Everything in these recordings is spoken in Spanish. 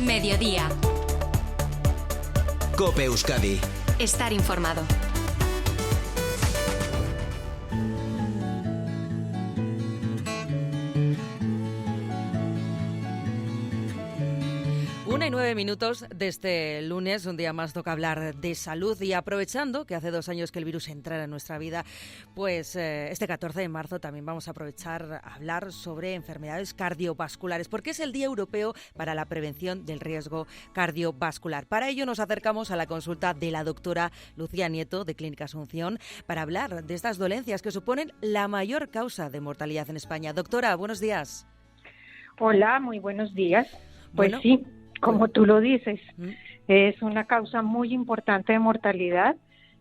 Mediodía. COPE Euskadi. Estar informado. Una y 9 minutos de este lunes, un día más toca hablar de salud y aprovechando que hace 2 años que el virus entrara en nuestra vida, pues este 14 de marzo también vamos a aprovechar a hablar sobre enfermedades cardiovasculares, porque es el Día Europeo para la Prevención del Riesgo Cardiovascular. Para ello nos acercamos a la consulta de la doctora Lucía Nieto de Clínica Asunción para hablar de estas dolencias que suponen la mayor causa de mortalidad en España. Doctora, buenos días. Hola, muy buenos días. Pues Bueno, sí, como tú lo dices, es una causa muy importante de mortalidad,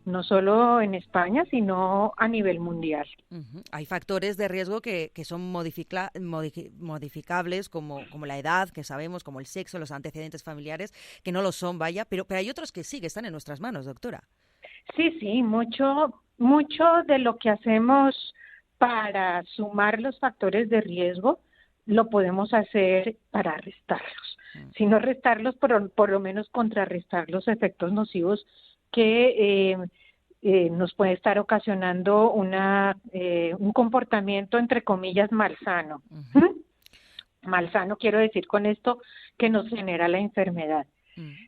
no solo en España, sino a nivel mundial. Hay factores de riesgo que son modificables, como la edad, que sabemos, como el sexo, los antecedentes familiares, que no lo son, vaya, pero hay otros que sí, que están en nuestras manos, doctora. Sí, mucho de lo que hacemos para sumar los factores de riesgo lo podemos hacer para restarlos. Si no restarlos, por lo menos contrarrestar los efectos nocivos que nos puede estar ocasionando un comportamiento, entre comillas, malsano. Malsano quiero decir con esto que nos genera la enfermedad.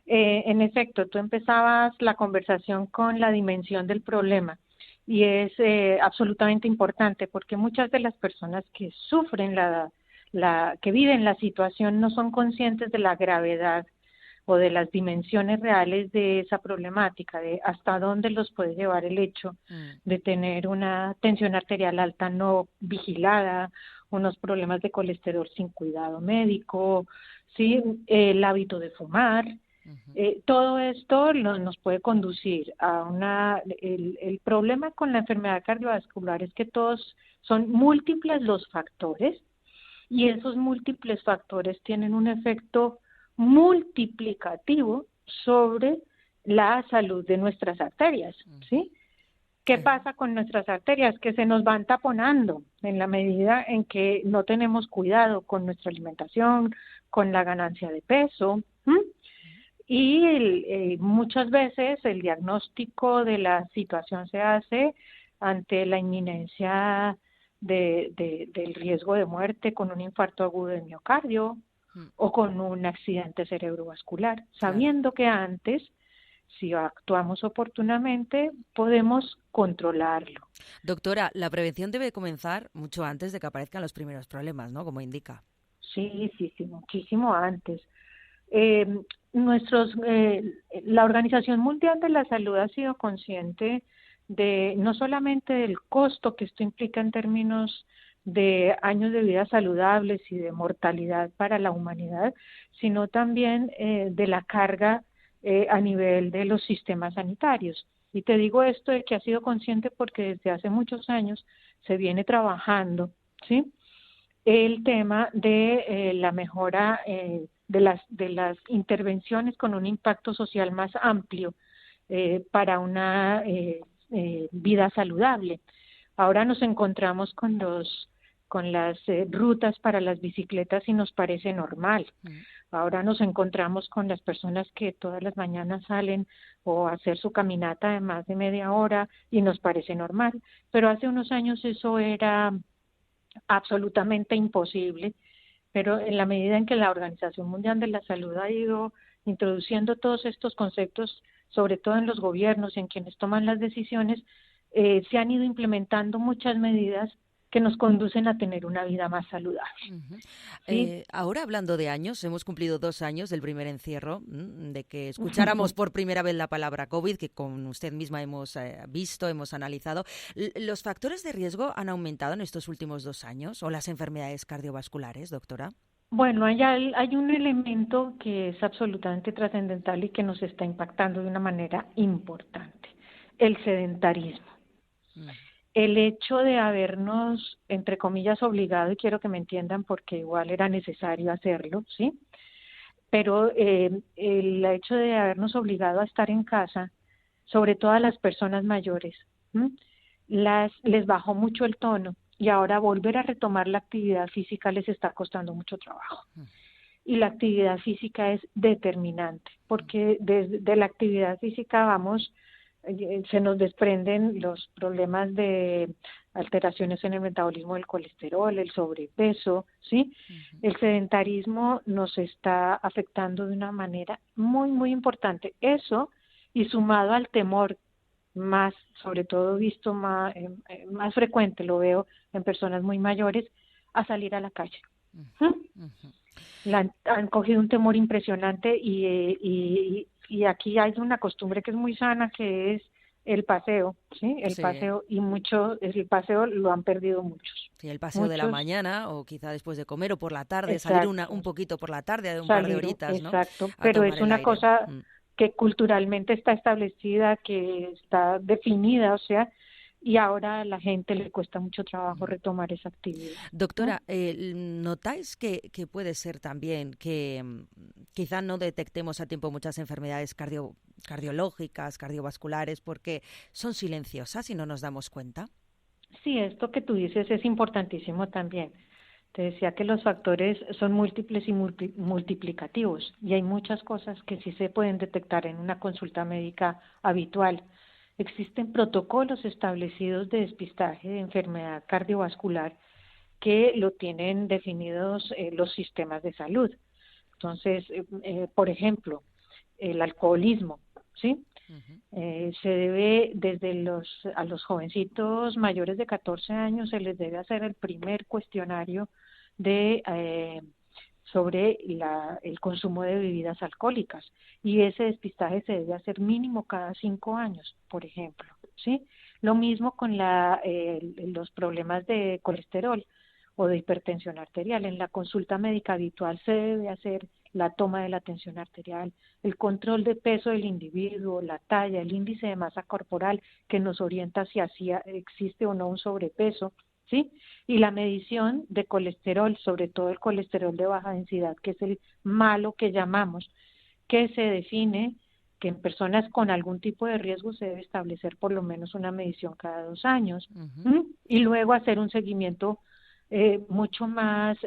En efecto, tú empezabas la conversación con la dimensión del problema y es absolutamente importante porque muchas de las personas que sufren que viven la situación no son conscientes de la gravedad o de las dimensiones reales de esa problemática, de hasta dónde los puede llevar el hecho de tener una tensión arterial alta no vigilada, unos problemas de colesterol sin cuidado médico, ¿sí? El hábito de fumar. Todo esto nos puede conducir a el problema con la enfermedad cardiovascular es que son múltiples los factores y esos múltiples factores tienen un efecto multiplicativo sobre la salud de nuestras arterias, ¿sí? ¿Qué pasa con nuestras arterias? Que se nos van taponando en la medida en que no tenemos cuidado con nuestra alimentación, con la ganancia de peso, y muchas veces el diagnóstico de la situación se hace ante la inminencia del riesgo de muerte con un infarto agudo de miocardio o con un accidente cerebrovascular, sabiendo que antes, si actuamos oportunamente, podemos controlarlo. Doctora, la prevención debe comenzar mucho antes de que aparezcan los primeros problemas, ¿no? Como indica. Sí, muchísimo antes. La Organización Mundial de la Salud ha sido consciente de no solamente del costo que esto implica en términos de años de vida saludables y de mortalidad para la humanidad, sino también de la carga a nivel de los sistemas sanitarios. Y te digo esto de que ha sido consciente porque desde hace muchos años se viene trabajando, ¿sí?, el tema de la mejora de las intervenciones con un impacto social más amplio para una vida saludable. Ahora nos encontramos con las rutas para las bicicletas y nos parece normal. Ahora nos encontramos con las personas que todas las mañanas salen o a hacer su caminata de más de media hora y nos parece normal. Pero hace unos años eso era absolutamente imposible, pero en la medida en que la Organización Mundial de la Salud ha ido introduciendo todos estos conceptos, sobre todo en los gobiernos y en quienes toman las decisiones, se han ido implementando muchas medidas que nos conducen a tener una vida más saludable. ¿Sí? Ahora, hablando de años, hemos cumplido 2 años del primer encierro, de que escucháramos por primera vez la palabra COVID, que con usted misma hemos visto, hemos analizado. ¿Los factores de riesgo han aumentado en estos últimos 2 años o las enfermedades cardiovasculares, doctora? Bueno, hay un elemento que es absolutamente trascendental y que nos está impactando de una manera importante, el sedentarismo. El hecho de habernos, entre comillas, obligado, y quiero que me entiendan porque igual era necesario hacerlo, ¿sí? Pero el hecho de habernos obligado a estar en casa, sobre todo a las personas mayores, les bajó mucho el tono y ahora volver a retomar la actividad física les está costando mucho trabajo. y la actividad física es determinante, porque desde la actividad física se nos desprenden los problemas de alteraciones en el metabolismo del colesterol, el sobrepeso, ¿sí? Ujú. El sedentarismo nos está afectando de una manera muy, muy importante. Eso, y sumado al temor más, sobre todo visto más frecuente, lo veo en personas muy mayores, a salir a la calle. ¿Mm? Ujú. Han cogido un temor impresionante y aquí hay una costumbre que es muy sana, que es el paseo, ¿sí? El Sí, paseo, y el paseo lo han perdido muchos. sí, el paseo de la Muchos, mañana o quizá después de comer o por la tarde, salir un exacto, poquito por la tarde, un par de salir, horitas, ¿no? exacto, A pero tomar es el una aire. cosa Mm. que culturalmente está establecida, que está definida, o sea, y ahora a la gente le cuesta mucho trabajo retomar esa actividad, ¿no? Doctora, ¿notáis que puede ser también que quizá no detectemos a tiempo muchas enfermedades cardiológicas, cardiovasculares, porque son silenciosas y no nos damos cuenta? Sí, esto que tú dices es importantísimo también. Te decía que los factores son múltiples y multiplicativos, y hay muchas cosas que sí se pueden detectar en una consulta médica habitual. Existen protocolos establecidos de despistaje de enfermedad cardiovascular que lo tienen definidos los sistemas de salud. Entonces, por ejemplo, el alcoholismo, ¿sí? Ujú. Se debe a los jovencitos mayores de 14 años se les debe hacer el primer cuestionario de sobre el consumo de bebidas alcohólicas, y ese despistaje se debe hacer mínimo cada 5 años, por ejemplo, ¿sí? Lo mismo con los problemas de colesterol o de hipertensión arterial. En la consulta médica habitual se debe hacer la toma de la tensión arterial, el control de peso del individuo, la talla, el índice de masa corporal que nos orienta si existe o no un sobrepeso, ¿sí? Y la medición de colesterol, sobre todo el colesterol de baja densidad, que es el malo que llamamos, que se define que en personas con algún tipo de riesgo se debe establecer por lo menos una medición cada 2 años, Ujú. ¿m? Y luego hacer un seguimiento mucho más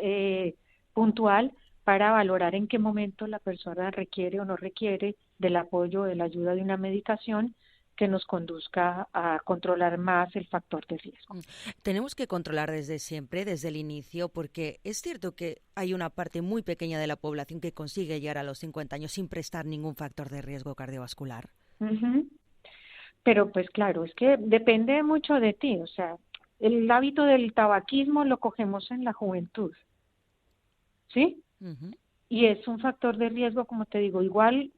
puntual para valorar en qué momento la persona requiere o no requiere del apoyo o de la ayuda de una medicación que nos conduzca a controlar más el factor de riesgo. Mm. Tenemos que controlar desde siempre, desde el inicio, porque es cierto que hay una parte muy pequeña de la población que consigue llegar a los 50 años sin prestar ningún factor de riesgo cardiovascular. Ujú. Pero pues claro, es que depende mucho de ti, o sea, el hábito del tabaquismo lo cogemos en la juventud, ¿sí? Ujú. Y es un factor de riesgo, como te digo, igual,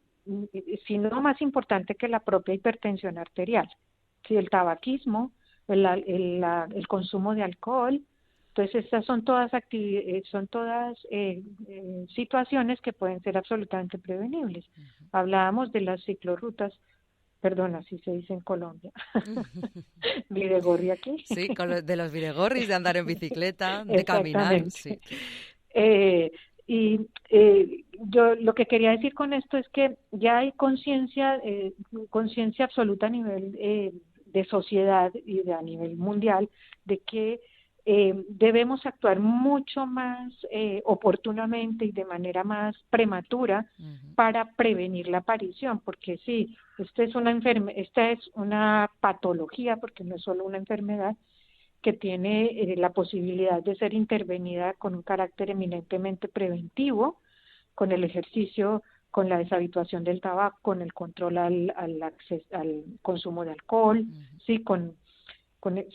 si no más importante que la propia hipertensión arterial. Si el tabaquismo, el consumo de alcohol, entonces estas son todas situaciones que pueden ser absolutamente prevenibles. Hablábamos de las ciclorrutas, perdón, así se dice en Colombia, Videgorri aquí. Sí, de los videgorris, de andar en bicicleta, de caminar, sí. Exactamente. Y yo lo que quería decir con esto es que ya hay conciencia absoluta a nivel de sociedad y a nivel mundial de que debemos actuar mucho más oportunamente y de manera más prematura Ujú. para prevenir la aparición, porque sí, esta es una patología, porque no es solo una enfermedad, que tiene la posibilidad de ser intervenida con un carácter eminentemente preventivo, con el ejercicio, con la deshabituación del tabaco, con el control al consumo de alcohol, Ujú. sí,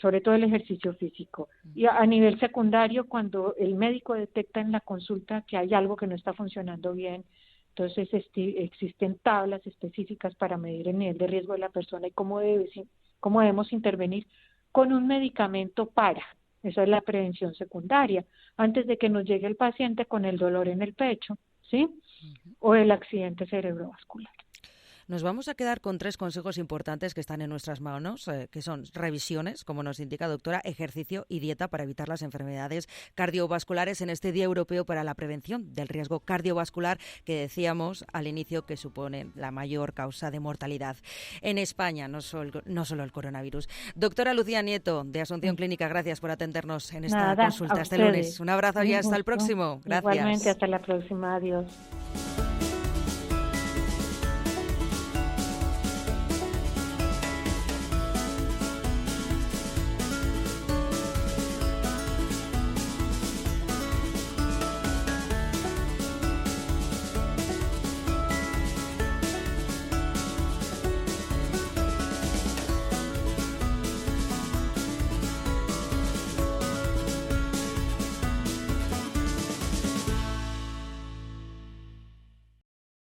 sobre todo el ejercicio físico. Y a nivel secundario, cuando el médico detecta en la consulta que hay algo que no está funcionando bien, entonces existen tablas específicas para medir el nivel de riesgo de la persona y cómo debemos intervenir con un medicamento esa es la prevención secundaria, antes de que nos llegue el paciente con el dolor en el pecho, ¿sí? Ujú. O el accidente cerebrovascular. nos vamos a quedar con 3 consejos importantes que están en nuestras manos, que son revisiones, como nos indica doctora, ejercicio y dieta para evitar las enfermedades cardiovasculares en este Día Europeo para la Prevención del Riesgo Cardiovascular, que decíamos al inicio que supone la mayor causa de mortalidad en España, no solo el coronavirus. Doctora Lucía Nieto, de Asunción Clínica, gracias por atendernos en esta consulta este lunes. Un abrazo y hasta el próximo. Gracias. Igualmente, hasta la próxima. Adiós.